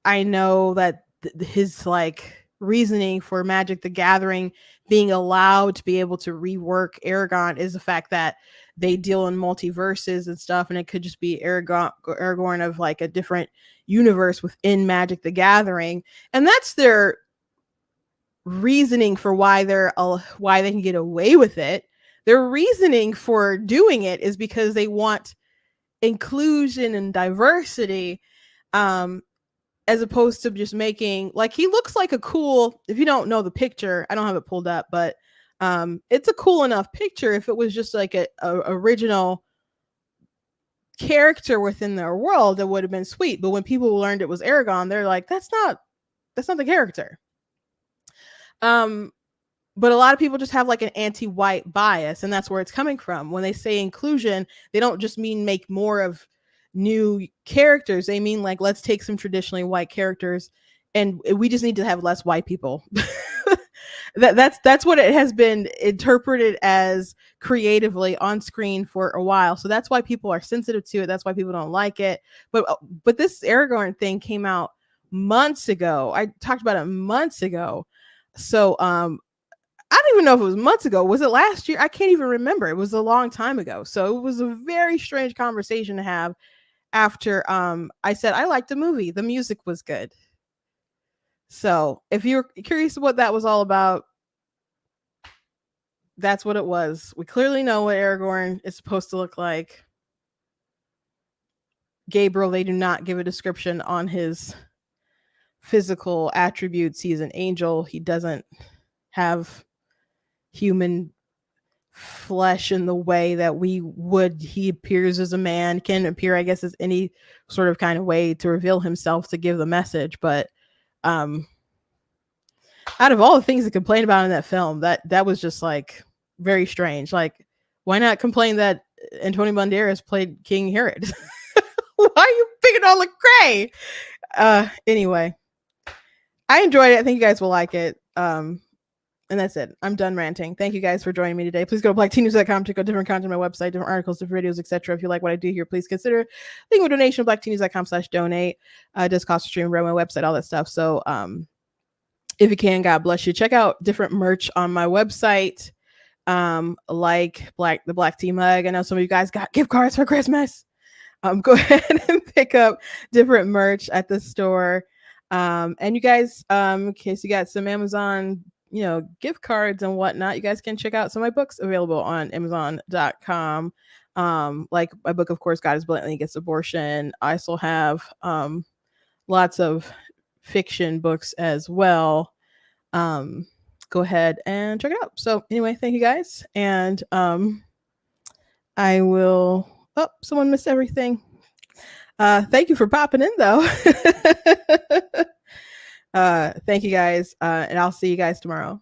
I know that his reasoning for Magic the Gathering being allowed to be able to rework Aragorn is the fact that they deal in multiverses and stuff, and it could just be Aragorn of a different universe within Magic the Gathering, and that's their reasoning for why they can get away with it. Their reasoning for doing it is because they want inclusion and diversity, as opposed to just making he looks like a cool, if you don't know the picture, I don't have it pulled up, but it's a cool enough picture if it was just a original character within their world, that would have been sweet. But when people learned it was Aragorn, they're like, that's not the character. But a lot of people just have an anti-white bias, and that's where it's coming from. When they say inclusion, they don't just mean make more of new characters. They mean let's take some traditionally white characters and we just need to have less white people. That's what it has been interpreted as creatively on screen for a while. So that's why people are sensitive to it. That's why people don't like it. But this Aragorn thing came out months ago. I talked about it months ago. So I don't even know if it was months ago. Was it last year? I can't even remember. It was a long time ago. So it was a very strange conversation to have after I said I liked the movie. The music was good. So if you're curious what that was all about, that's what it was. We clearly know what Aragorn is supposed to look like. Gabriel, they do not give a description on his physical attributes. He's an angel. He doesn't have human flesh in the way that we would. He appears as a man, can appear, I guess, as any sort of kind of way to reveal himself to give the message. But out of all the things to complain about in that film, that was just very strange. Why not complain that Antonio Banderas played King Herod? Why are you picking on Lecrae? Anyway, I enjoyed it. I think you guys will like it. And that's it. I'm done ranting. Thank you guys for joining me today. Please go to blacktnews.com to check out different content on my website, different articles, different videos, etc. If you like what I do here, please consider leaving a donation at blacktnews.com/donate. It does cost a stream, my website, all that stuff. So if you can, God bless you. Check out different merch on my website, like the Black Tea Mug. I know some of you guys got gift cards for Christmas. Go ahead and pick up different merch at the store. And you guys, in case you got some Amazon, gift cards and whatnot, you guys can check out some of my books available on Amazon.com. Like my book, of course, God is Blatantly Against Abortion. I also have lots of fiction books as well. Go ahead and check it out. So anyway, thank you guys. And I will, someone missed everything. Thank you for popping in though. Thank you guys. And I'll see you guys tomorrow.